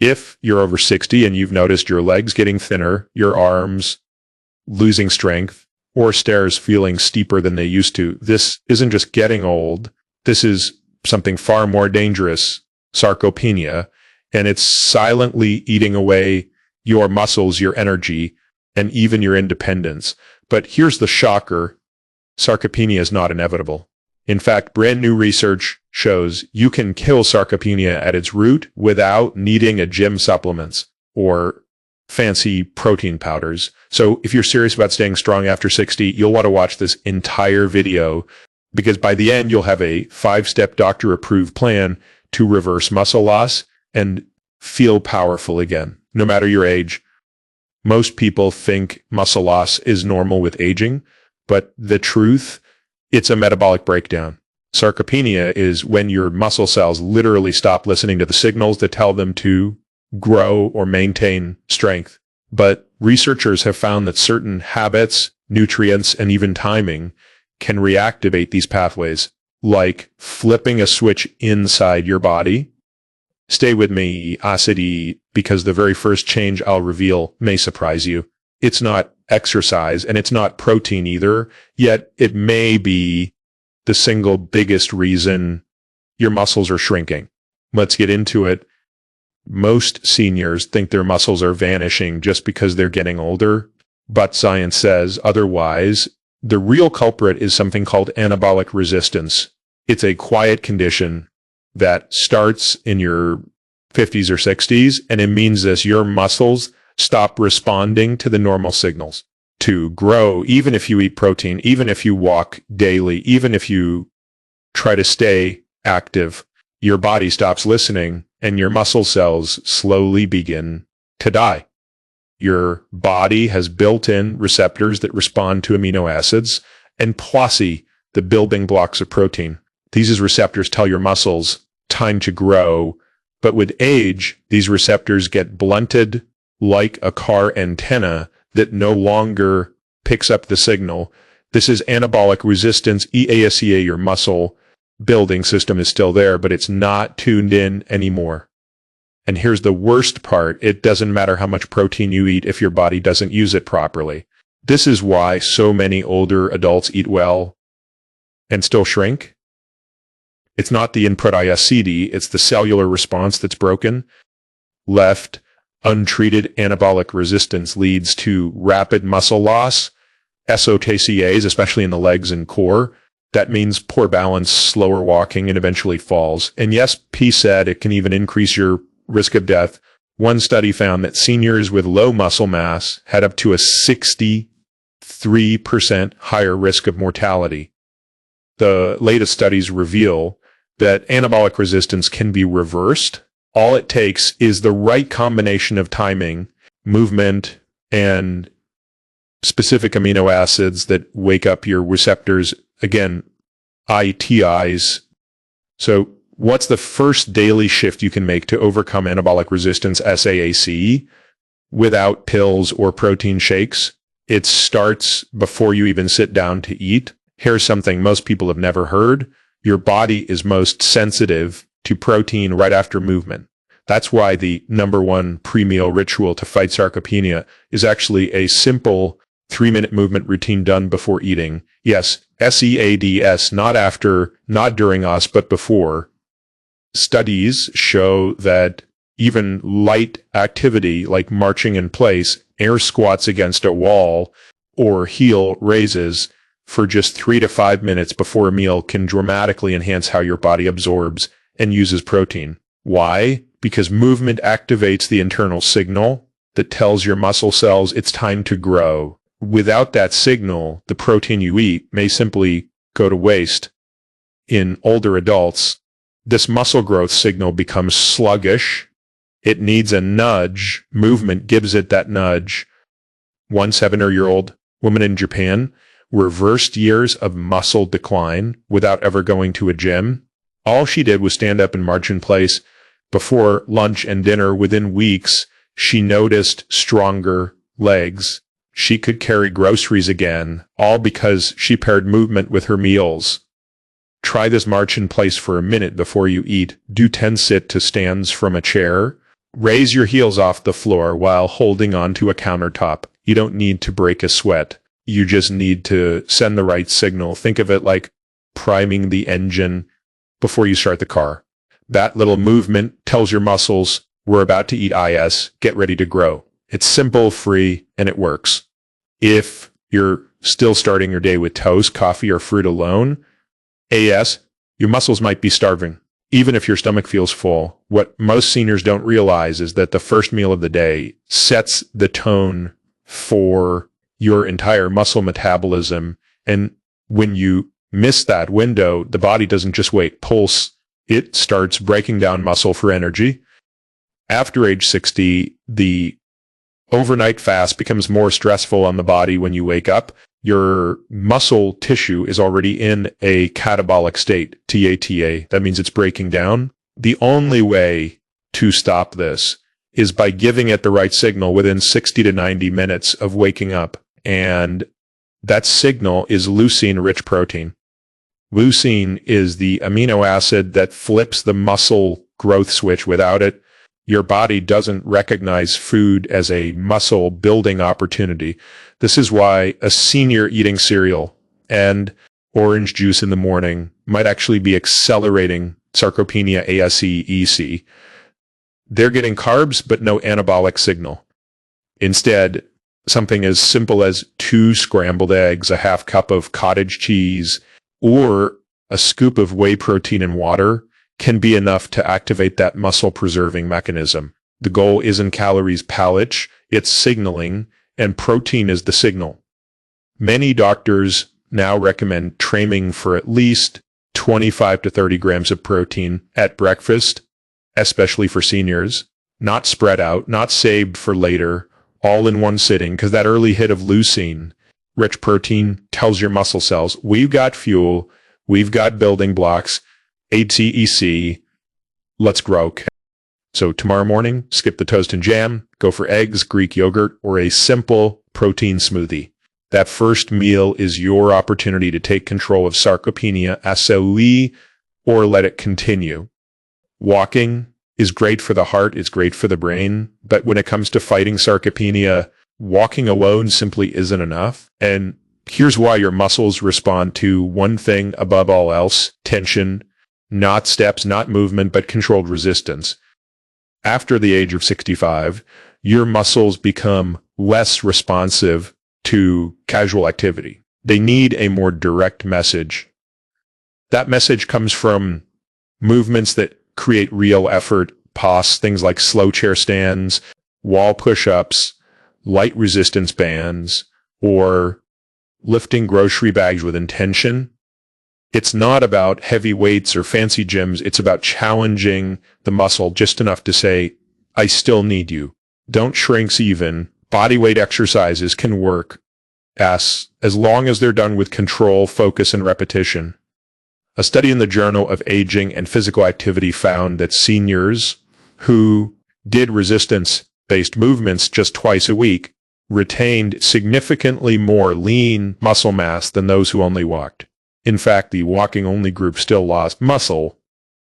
If you're over 60 and you've noticed your legs getting thinner, your arms losing strength, or stairs feeling steeper than they used to, this isn't just getting old. This is something far more dangerous, sarcopenia, and it's silently eating away your muscles, your energy, and even your independence. But here's the shocker. Sarcopenia is not inevitable. In fact, brand new research shows you can kill sarcopenia at its root without needing a gym supplements or fancy protein powders. So if you're serious about staying strong after 60, you'll want to watch this entire video, because by the end, you'll have a 5-step doctor-approved plan to reverse muscle loss and feel powerful again, no matter your age. Most people think muscle loss is normal with aging, but the truth, it's a metabolic breakdown. Sarcopenia is when your muscle cells literally stop listening to the signals that tell them to grow or maintain strength. But researchers have found that certain habits, nutrients, and even timing can reactivate these pathways, like flipping a switch inside your body. Stay with me, Attia, because the very first change I'll reveal may surprise you. It's not exercise, and it's not protein either, yet it may be the single biggest reason your muscles are shrinking. Let's get into it. Most seniors think their muscles are vanishing just because they're getting older, but science says otherwise. The real culprit is something called anabolic resistance. It's a quiet condition that starts in your 50s or 60s, and it means this: your muscles stop responding to the normal signals to grow. Even if you eat protein, even if you walk daily, even if you try to stay active, your body stops listening and your muscle cells slowly begin to die. Your body has built-in receptors that respond to amino acids and posse, the building blocks of protein. These receptors tell your muscles time to grow, but with age, these receptors get blunted like a car antenna that no longer picks up the signal. This is anabolic resistance, EASEA. Your muscle building system is still there, but it's not tuned in anymore. And here's the worst part. It doesn't matter how much protein you eat if your body doesn't use it properly. This is why so many older adults eat well and still shrink. It's not the input ISCD, it's the cellular response that's broken. Left untreated, anabolic resistance leads to rapid muscle loss, SOTCAs, especially in the legs and core. That means poor balance, slower walking, and eventually falls. And yes, P said it can even increase your risk of death. One study found that seniors with low muscle mass had up to a 63% higher risk of mortality. The latest studies reveal that anabolic resistance can be reversed. All it takes is the right combination of timing, movement, and specific amino acids that wake up your receptors, again, ITIs. So what's the first daily shift you can make to overcome anabolic resistance, SAAC, without pills or protein shakes? It starts before you even sit down to eat. Here's something most people have never heard. Your body is most sensitive to protein right after movement. That's why the #1 pre-meal ritual to fight sarcopenia is actually a simple 3-minute movement routine done before eating. Yes, SEADS, not after, not during us, but before. Studies show that even light activity like marching in place, air squats against a wall, or heel raises for just 3 to 5 minutes before a meal can dramatically enhance how your body absorbs and uses protein. Why? Because movement activates the internal signal that tells your muscle cells it's time to grow. Without that signal, the protein you eat may simply go to waste. In older adults, this muscle growth signal becomes sluggish. It needs a nudge. Movement gives it that nudge. One 7-year-old woman in Japan reversed years of muscle decline without ever going to a gym. All she did was stand up and march in place. Before lunch and dinner, within weeks, she noticed stronger legs. She could carry groceries again, all because she paired movement with her meals. Try this march in place for a minute before you eat. Do 10 sit to stands from a chair. Raise your heels off the floor while holding onto a countertop. You don't need to break a sweat. You just need to send the right signal. Think of it like priming the engine before you start the car. That little movement tells your muscles, we're about to eat IS, get ready to grow. It's simple, free, and it works. If you're still starting your day with toast, coffee, or fruit alone, AS, your muscles might be starving. Even if your stomach feels full, what most seniors don't realize is that the first meal of the day sets the tone for your entire muscle metabolism. And when you miss that window, the body doesn't just wait, pulse. It starts breaking down muscle for energy. After age 60, the overnight fast becomes more stressful on the body when you wake up. Your muscle tissue is already in a catabolic state, TATA. That means it's breaking down. The only way to stop this is by giving it the right signal within 60 to 90 minutes of waking up. And that signal is leucine-rich protein. Leucine is the amino acid that flips the muscle growth switch. Without it, your body doesn't recognize food as a muscle building opportunity. This is why a senior eating cereal and orange juice in the morning might actually be accelerating sarcopenia, ASE, EC. They're getting carbs, but no anabolic signal. Instead, something as simple as 2 scrambled eggs, a half cup of cottage cheese, or a scoop of whey protein and water can be enough to activate that muscle-preserving mechanism. The goal isn't calories pouch, it's signaling, and protein is the signal. Many doctors now recommend trimming for at least 25 to 30 grams of protein at breakfast, especially for seniors, not spread out, not saved for later, all in one sitting, because that early hit of leucine-rich protein tells your muscle cells, we've got fuel, we've got building blocks, ATEC, let's grow. So tomorrow morning, skip the toast and jam, go for eggs, Greek yogurt, or a simple protein smoothie. That first meal is your opportunity to take control of sarcopenia, SOE, or let it continue. Walking is great for the heart, it's great for the brain, but when it comes to fighting sarcopenia, walking alone simply isn't enough. And here's why: your muscles respond to one thing above all else: tension, not steps, not movement, but controlled resistance. After the age of 65, your muscles become less responsive to casual activity. They need a more direct message. That message comes from movements that create real effort, POS, things like slow chair stands, wall push-ups, light resistance bands, or lifting grocery bags with intention. It's not about heavy weights or fancy gyms. It's about challenging the muscle just enough to say, I still need you. Don't shrinks even. Body weight exercises can work as long as they're done with control, focus, and repetition. A study in the Journal of Aging and Physical Activity found that seniors who did resistance-based movements just twice a week retained significantly more lean muscle mass than those who only walked. In fact, the walking-only group still lost muscle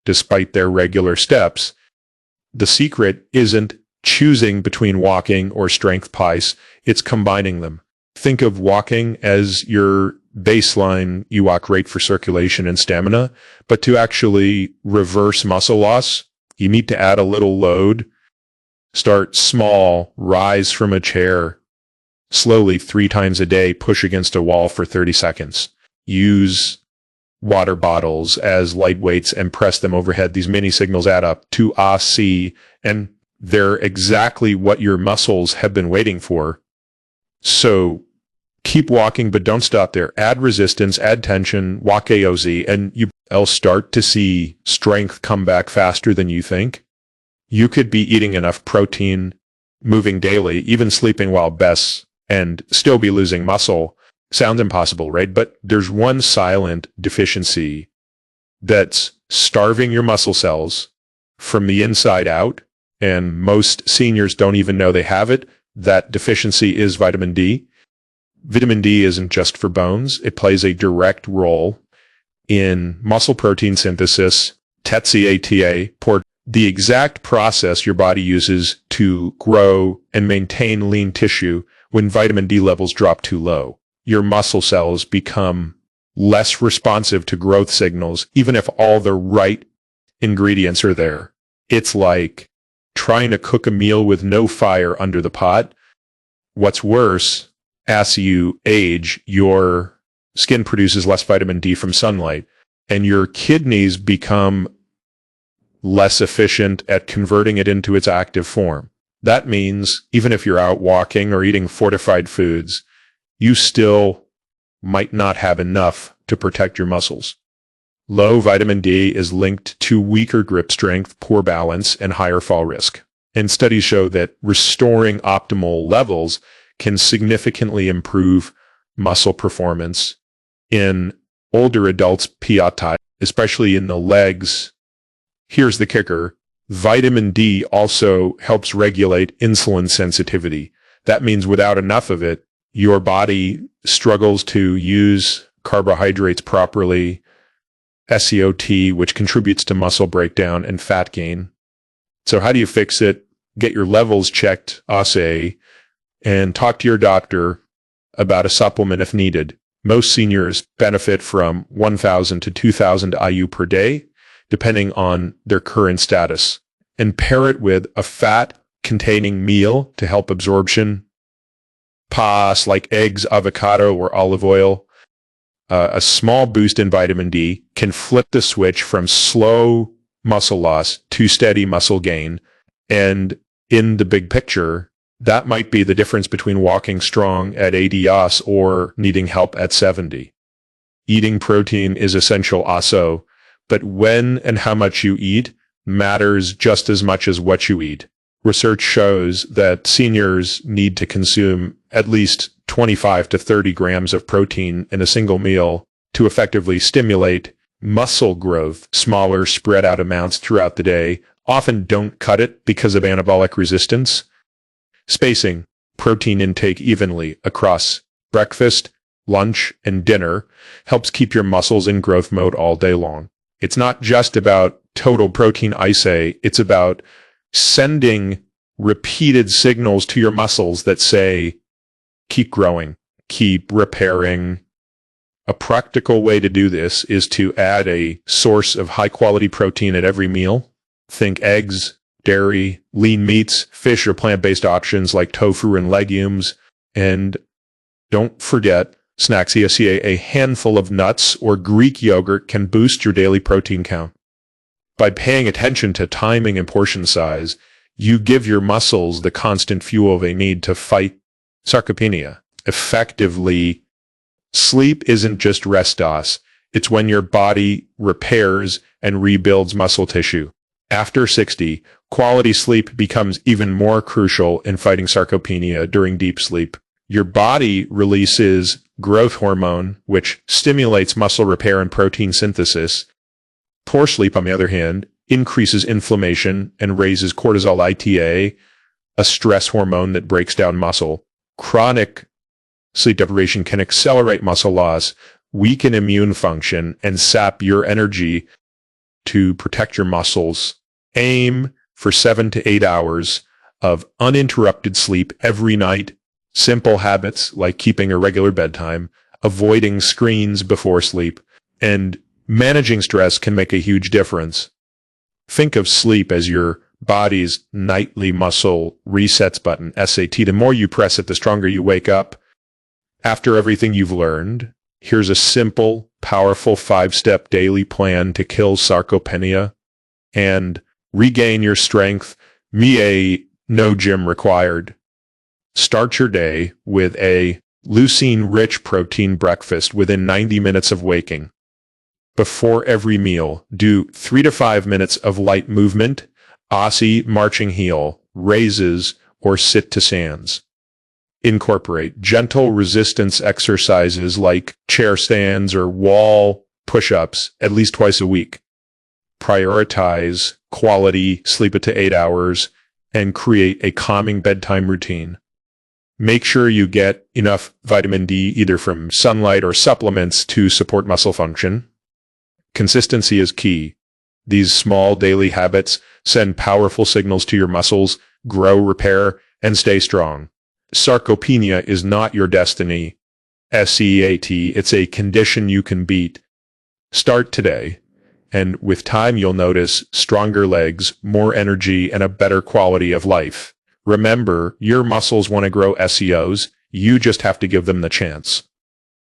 despite their regular steps. The secret isn't choosing between walking or strength PICE, it's combining them. Think of walking as your baseline. You walk great for circulation and stamina, but to actually reverse muscle loss, you need to add a little load. Start small, rise from a chair, slowly 3 times a day, push against a wall for 30 seconds. Use water bottles as light weights and press them overhead. These mini signals add up to AC, and they're exactly what your muscles have been waiting for. So keep walking, but don't stop there. Add resistance, add tension, walk AOZ, and you'll start to see strength come back faster than you think. You could be eating enough protein, moving daily, even sleeping while best, and still be losing muscle. Sounds impossible, right? But there's one silent deficiency that's starving your muscle cells from the inside out, and most seniors don't even know they have it. That deficiency is vitamin D. Vitamin D isn't just for bones. It plays a direct role in muscle protein synthesis, TETSI, ATA, the exact process your body uses to grow and maintain lean tissue when vitamin D levels drop too low. Your muscle cells become less responsive to growth signals, even if all the right ingredients are there. It's like trying to cook a meal with no fire under the pot. What's worse, as you age, your skin produces less vitamin D from sunlight, and your kidneys become less efficient at converting it into its active form. That means even if you're out walking or eating fortified foods, you still might not have enough to protect your muscles. Low vitamin D is linked to weaker grip strength, poor balance, and higher fall risk. And studies show that restoring optimal levels can significantly improve muscle performance in older adults, Attia, especially in the legs. Here's the kicker. Vitamin D also helps regulate insulin sensitivity. That means without enough of it, your body struggles to use carbohydrates properly, SCOT, which contributes to muscle breakdown and fat gain. So how do you fix it? Get your levels checked, and talk to your doctor about a supplement if needed. Most seniors benefit from 1,000 to 2,000 IU per day, depending on their current status, and pair it with a fat-containing meal to help absorption. Pas like eggs, avocado, or olive oil. A small boost in vitamin D can flip the switch from slow muscle loss to steady muscle gain. And in the big picture, that might be the difference between walking strong at 80 yas or needing help at 70. Eating protein is essential also, but when and how much you eat matters just as much as what you eat. Research shows that seniors need to consume at least 25 to 30 grams of protein in a single meal to effectively stimulate muscle growth. Smaller, spread out amounts throughout the day often don't cut it because of anabolic resistance. Spacing protein intake evenly across breakfast, lunch, and dinner helps keep your muscles in growth mode all day long. It's not just about total protein, it's about sending repeated signals to your muscles that say, keep growing, keep repairing. A practical way to do this is to add a source of high-quality protein at every meal. Think eggs, dairy, lean meats, fish or plant-based options like tofu and legumes. And don't forget, snacks. A handful of nuts or Greek yogurt can boost your daily protein count. By paying attention to timing and portion size, you give your muscles the constant fuel they need to fight sarcopenia effectively. Sleep isn't just rest. It's when your body repairs and rebuilds muscle tissue. After 60, quality sleep becomes even more crucial in fighting sarcopenia during deep sleep. Your body releases growth hormone, which stimulates muscle repair and protein synthesis. Poor sleep, on the other hand, increases inflammation and raises cortisol, Attia, a stress hormone that breaks down muscle. Chronic sleep deprivation can accelerate muscle loss, weaken immune function, and sap your energy to protect your muscles. Aim for 7 to 8 hours of uninterrupted sleep every night. Simple habits like keeping a regular bedtime, avoiding screens before sleep, and managing stress can make a huge difference. Think of sleep as your body's nightly muscle resets button, SAT. The more you press it, the stronger you wake up. After everything you've learned, here's a simple, powerful 5-step daily plan to kill sarcopenia and regain your strength. No gym required. Start your day with a leucine-rich protein breakfast within 90 minutes of waking. Before every meal, do 3 to 5 minutes of light movement, marching heel, raises, or sit to stands. Incorporate gentle resistance exercises like chair stands or wall push-ups at least twice a week. Prioritize quality sleep to 8 hours and create a calming bedtime routine. Make sure you get enough vitamin D either from sunlight or supplements to support muscle function. Consistency is key. These small daily habits send powerful signals to your muscles, grow, repair, and stay strong. Sarcopenia is not your destiny. SEAT, it's a condition you can beat. Start today, and with time you'll notice stronger legs, more energy, and a better quality of life. Remember, your muscles want to grow SEOs, you just have to give them the chance.